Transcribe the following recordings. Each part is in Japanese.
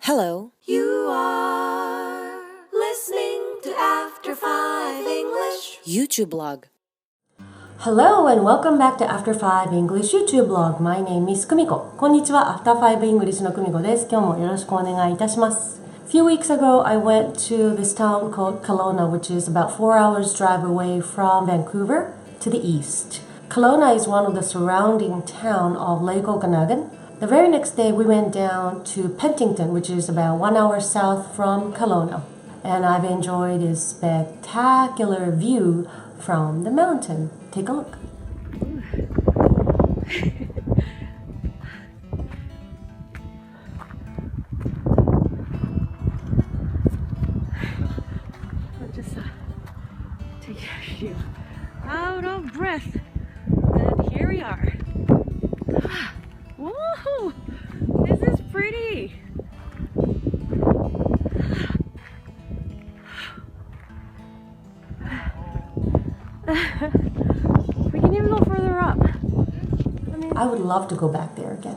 Hello. You are listening to After 5 English YouTube blog. Hello and welcome back to After 5 English YouTube blog. My name is Kumiko. こんにちは。After 5 English のKumikoです。今日もよろしくお願いいたします。A few weeks ago, I went to this town called Kelowna, which is about 4 hours drive away from Vancouver to the east. Kelowna is one of the surrounding town of Lake Okanagan. The very next day, we went down to Penticton, which is about 1 hour south from Kelowna. And I've enjoyed this spectacular view from the mountain. Take a look. I'll just take you out of breath. And here we are. Whoa! This is pretty. We can even go further up. I would love to go back there again.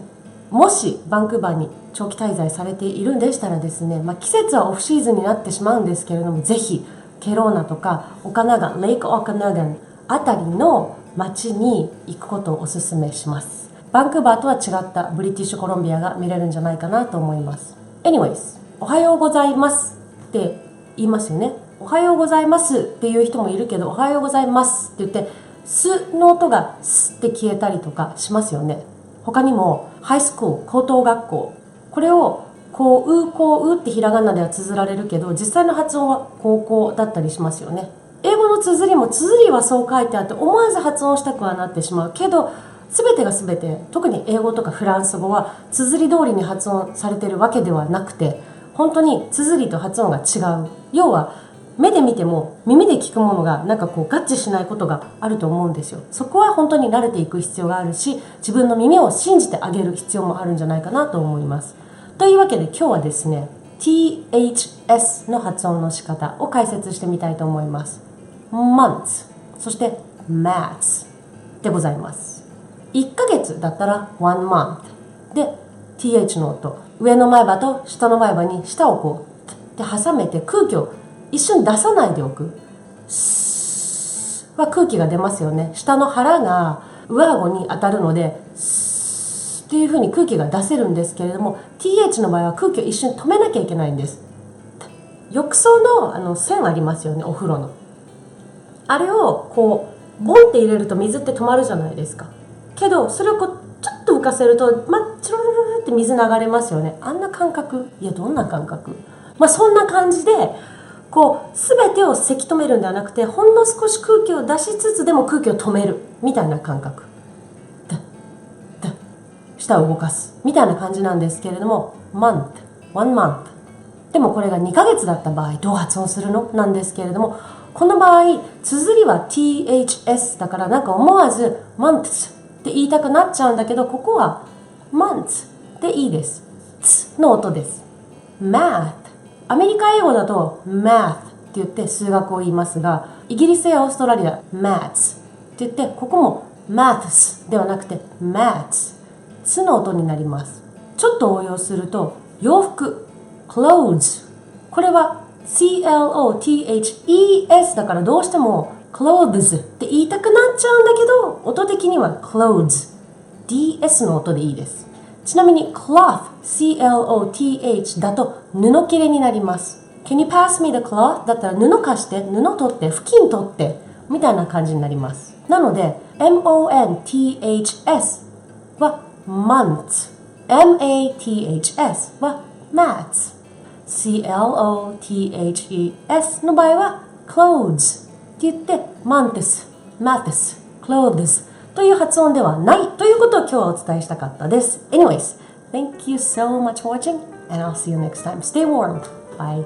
もしバンクーバーに長期滞在されているんでしたらですね、季節はオフシーズンになってしまうんですけれども、ぜひケローナとかオカナガン、レイクオカナガンあたりの町に行くことをお勧めします。バンクーバーとは違ったブリティッシュコロンビアが見れるんじゃないかなと思います。Anyways、おはようございますって言いますよね。おはようございますっていう人もいるけど、おはようございますって言ってスの音がスって消えたりとかしますよね。他にもハイスクール、高等学校、これをこうってひらがなでは綴られるけど、実際の発音は高校だったりしますよね。英語の綴りも綴りはそう書いてあって思わず発音したくはなってしまうけど、全てが全て、特に英語とかフランス語は綴り通りに発音されているわけではなくて、本当に綴りと発音が違う。要は目で見ても耳で聞くものが合致しないことがあると思うんですよ。そこは本当に慣れていく必要があるし、自分の耳を信じてあげる必要もあるんじゃないかなと思います。というわけで今日はですね、THS の発音の仕方を解説してみたいと思います。months、そして months でございます。1ヶ月だったら one month で TH の音、上の前歯と下の前歯に舌をで挟めて空気を一瞬出さないでおく。スーは空気が出ますよね。下の腹が上顎に当たるのでスーっていう風に空気が出せるんですけれども、 TH の場合は空気を一瞬止めなきゃいけないんです。浴槽の線ありますよね、お風呂の。あれをボンって入れると水って止まるじゃないですか。けどそれをちょっと浮かせるとチロロロロって水流れますよね。あんな感覚、いやどんな感覚、そんな感じで全てをせき止めるんではなくて、ほんの少し空気を出しつつでも空気を止めるみたいな感覚、舌を動かすみたいな感じなんですけれども、 month、 one month でもこれが2ヶ月だった場合どう発音するのなんですけれども、この場合綴りは THS だから思わず months って言いたくなっちゃうんだけど、ここは months でいいです。つの音です。 math、 アメリカ英語だと math って言って数学を言いますが、イギリスやオーストラリア maths って言って、ここも maths ではなくて maths、 つの音になります。ちょっと応用すると洋服 clothes、 これは CLOTHES だからどうしても clothes って言いたくなっちゃうんだけど、音的には clothes、 DS の音でいいです。ちなみに cloth、 CLOTH だと布切れになります。 Can you pass me the cloth だったら布貸して、布取って、布巾取ってみたいな感じになります。なので MONTHS は months、 MATHS は mats、 CLOTHES の場合は clothes って言って months、 maths、 clothes という発音ではないということを今日はお伝えしたかったです。 Anyways, thank you so much for watching and I'll see you next time. Stay warm. Bye.